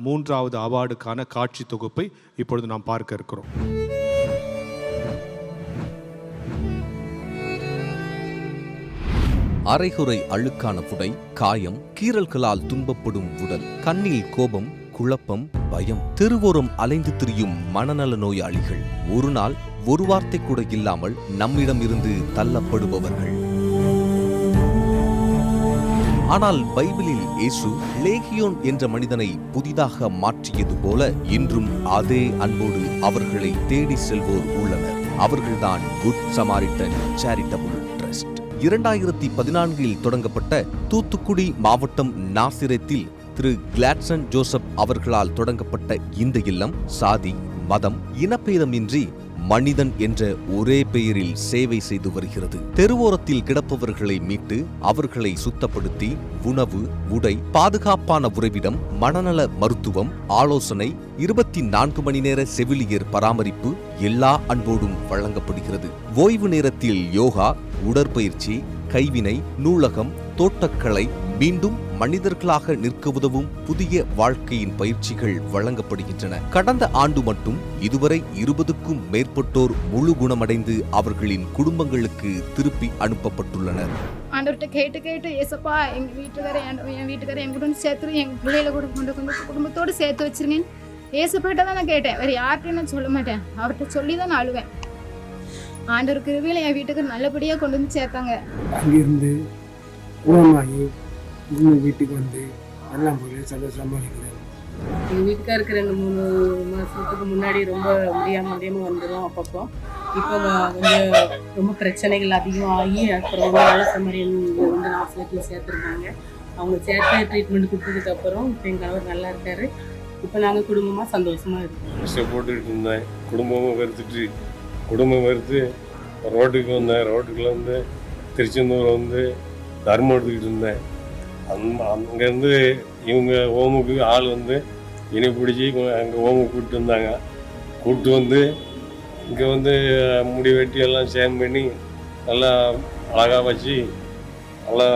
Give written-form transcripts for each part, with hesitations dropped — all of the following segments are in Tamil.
மூன்றாவது அவார்டுக்கான காட்சி தொகுப்பை இப்பொழுது நாம் பார்க்க இருக்கிறோம். அரைகுறை அழுக்கான உடை, காயம், கீறல்களால் துன்பப்படும் உடல், கண்ணில் கோபம், குழப்பம், பயம், தெருவோரம் அலைந்து திரியும் மனநல நோயாளிகள், ஒரு நாள் ஒரு வார்த்தை கூட இல்லாமல் நம்மிடம் இருந்து தள்ளப்படுபவர்கள். ஆனால் பைபிளில் இயேசு லேகியோன் என்ற மனிதனை புதிதாக மாற்றியது போல இன்றும் அதே அன்போடு அவர்களை தேடி செல்வோர் உள்ளனர். அவர்கள்தான் குட் சமாரிட்டன் சேரிட்டபிள் ட்ரஸ்ட். 2014 தொடங்கப்பட்ட தூத்துக்குடி மாவட்டம் நாசிரேத்தில் திரு கிளாட்சன் ஜோசப் அவர்களால் தொடங்கப்பட்ட இந்த இல்லம் சாதி, மதம், இனப்பேதமின்றி மனிதன் என்ற ஒரே பெயரில் சேவை செய்து வருகிறது. தெருவோரத்தில் கிடப்பவர்களை மீட்டு அவர்களை சுத்தப்படுத்தி உணவு, உடை, பாதுகாப்பான உறைவிடம், மனநல மருத்துவம், ஆலோசனை, 24 மணி நேர செவிலியர் பராமரிப்பு எல்லா அன்போடும் வழங்கப்படுகிறது. ஓய்வு நேரத்தில் யோகா, உடற்பயிற்சி, கைவினை, நூலகம், தோட்டக்கலை, மீண்டும் மனிதர்களாக நிற்க உதவும் புதிய வாழ்க்கையின் பயிற்சிகள் வழங்கப்படுகின்றன. கடந்த ஆண்டு மட்டும் இதுவரை 20க்கும் மேற்பட்டோர் முழு குணமடைந்து அவர்களின் குடும்பங்களுக்கு திருப்பி அனுப்பப்பட்டுள்ளனர். ஆண்டவர்கிட்ட கேட்டு கேட்டு ஏசப்பா என் வீட்டுக்காரர் என் கூட சேர்த்து எங்க பிள்ளைகளை கூட கொண்டு குடும்பத்தோடு சேர்த்து வச்சிருங்க. ஏசப்பாட்ட தான் நான் கேட்டேன், வேற யார்கிட்டையும் நான் சொல்ல மாட்டேன். அவர்கிட்ட சொல்லி தான் நான் அழுவேன். ஆண்டவர் கிருபையில என் வீட்டுக்கு நல்லபடியா கொண்டு வந்து சேர்த்தாங்க. அங்கிருந்து குணமாகி வீட்டுக்கு வந்து நல்லா முறையில் சந்தோஷமாக இருக்கிறேன். எங்கள் வீட்டுக்காருக்கு 2-3 மாதத்துக்கு முன்னாடி ரொம்ப முடியாமல் வந்துடும். அப்பப்போ இப்போ கொஞ்சம் ரொம்ப பிரச்சனைகள் அதிகமாகி அப்புறம் நல்ல சமரியன் வந்து ஹாஸ்பிட்டலில் சேர்த்துருக்காங்க. அவங்க சேர்த்து ட்ரீட்மெண்ட் கொடுத்ததுக்கப்புறம் இப்போ எங்கள் கணவர் நல்லா இருக்காரு. இப்போ நாங்கள் குடும்பமாக சந்தோஷமாக இருக்கோம். கஷ்டப்பட்டுக்கிட்டு இருந்தேன். குடும்பம் வெறுத்து ரோட்டுக்கு வந்தேன். ரோட்டுக்குள்ள வந்து திருச்செந்தூர் வந்து தர்மம் எடுத்துக்கிட்டு இருந்தேன். அங்கேருந்து இவங்க ஓமுக்கு ஆள் வந்து இனி பிடிச்சி அங்கே ஓமுக்கு கூப்பிட்டு வந்தாங்க. கூப்பிட்டு வந்து இங்கே வந்து முடி வெட்டி எல்லாம் சேம் பண்ணி நல்லா அழகாக வச்சு நல்லா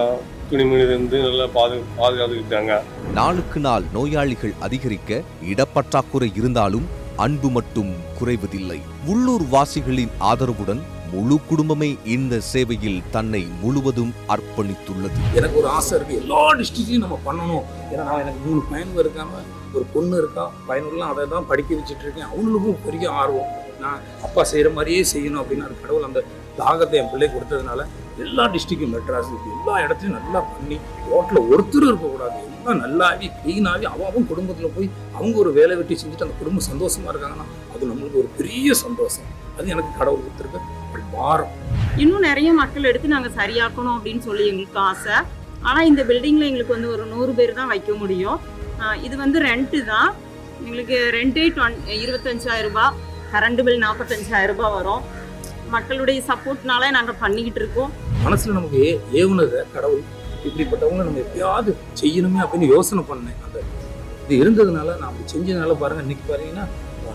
துணிமணி வந்து நல்லா பாதுகாத்துக்கிட்டாங்க. நாளுக்கு நாள் நோயாளிகள் அதிகரிக்க இடப்பற்றாக்குறை இருந்தாலும் அன்பு மட்டும் குறைவதில்லை. உள்ளூர் வாசிகளின் ஆதரவுடன் முழு குடும்பமே இந்த சேவையில் தன்னை முழுவதும் அர்ப்பணித்துள்ளது. எனக்கு ஒரு ஆசை இருக்கு, எல்லா டிஸ்ட்ரிக்ட்லையும் நம்ம பண்ணணும். ஏன்னா நான் எனக்கு 3 பையனுங்க இருக்காம ஒரு பொண்ணு இருக்கா. பையனுங்களாம் அதை தான் படிக்க வச்சுட்டு இருக்கேன். அவங்களுக்கும் பெரிய ஆர்வம், நான் அப்பா செய்கிற மாதிரியே செய்யணும் அப்படின்னு அது கடவுள் அந்த தாகத்தை என் பிள்ளை கொடுத்ததுனால எல்லா டிஸ்ட்ரிக்டும் மெட்ராஸ் எல்லா இடத்துலையும் நல்லா பண்ணி ரோட்டில் ஒருத்தரும் இருக்கக்கூடாது. எல்லாம் நல்லாவி க்ளீனாகி அவங்க குடும்பத்தில் போய் அவங்க ஒரு வேலை வெட்டி செஞ்சுட்டு அந்த குடும்பம் சந்தோஷமாக இருக்காங்கன்னா அது நம்மளுக்கு ஒரு பெரிய சந்தோஷம். அது எனக்கு கடவுள் கொடுத்துருக்க வாரம். இன்னும் நிறைய மக்கள் எடுத்து நாங்கள் சரியாக்கணும் அப்படின்னு சொல்லி எங்களுக்கு ஆசை. ஆனால் இந்த பில்டிங்கில் எங்களுக்கு வந்து ஒரு 100 பேர் தான் வைக்க முடியும். இது வந்து ரெண்ட்டு தான். எங்களுக்கு ரெண்டே 25,000 ரூபாய், கரண்ட் பில் 45,000 ரூபாய் வரும். மக்களுடைய சப்போர்ட்னால நாங்கள் பண்ணிக்கிட்டு இருக்கோம். மனசில் நமக்கு ஏவுனதை கடவுள் இப்படிப்பட்டவங்க நம்ம எப்பயாவது செய்யணுமே அப்படின்னு யோசனை பண்ணேன். அந்த இது இருந்ததுனால நான் அப்படி செஞ்சதுனால பாருங்கள், இன்னைக்கு பார்த்தீங்கன்னா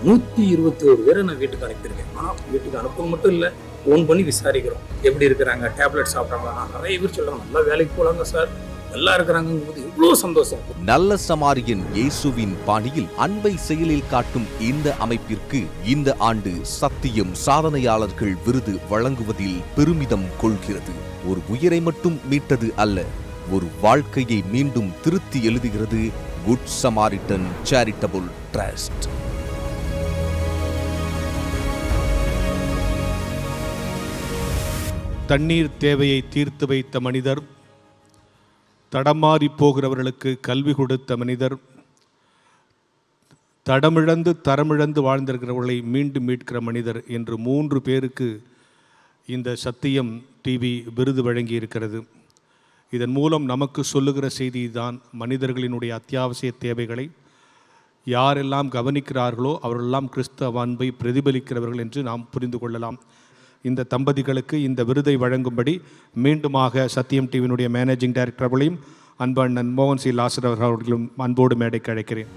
121 பேரை நான் வீட்டுக்கு அனுப்பியிருக்கேன். ஆனால் வீட்டுக்கு அனுப்ப மட்டும் இல்லை, ஃபோன் பண்ணி விசாரிக்கிறோம் எப்படி இருக்கிறாங்க, டேப்லெட் சாப்பிட்றாங்க. நான் நிறைய பேர் சொல்லுவாங்க நல்லா வேலைக்கு போகலாங்க சார், நல்லா இருக்கிறாங்க. இவ்வளோ சந்தோஷம். நல்ல சமாரியன் இயேசுவின் பாணியில் அன்பை செயலில் காட்டும் இந்த அமைப்பிற்கு இந்த ஆண்டு சத்தியம் சாதனையாளர்கள் விருது வழங்குவதில் பெருமிதம் கொள்கிறது. ஒரு உயிரை மட்டும் மீட்டது அல்ல, ஒரு வாழ்க்கையை மீண்டும் திருத்தி எழுதுகிறது குட் சமாரிட்டன் சேரிட்டபிள் ட்ரஸ்ட். தண்ணீர் தேவையை தீர்த்து வைத்த மனிதர், தடமாறி போகிறவர்களுக்கு கல்வி கொடுத்த மனிதர், தரமிழந்து வாழ்ந்திருக்கிறவர்களை மீண்டும் மீட்கிற மனிதர் என்று 3 பேருக்கு இந்த சத்தியம் டிவி விருது வழங்கி இருக்கிறது. இதன் மூலம் நமக்கு சொல்லுகிற செய்தி தான், மனிதர்களினுடைய அத்தியாவசிய தேவைகளை யாரெல்லாம் கவனிக்கிறார்களோ அவர்களெல்லாம் கிறிஸ்தவ அன்பை பிரதிபலிக்கிறவர்கள் என்று நாம் புரிந்து கொள்ளலாம். இந்த தம்பதிகளுக்கு இந்த விருதை வழங்கும்படி மீண்டுமாக சத்தியம் டிவியினுடைய மேனேஜிங் டைரக்டர் அவர்களையும் அன்பண்ணன் மோகன் சி லாசர் அவர்களும் அன்போடு மேடைக்கு அழைக்கிறேன்.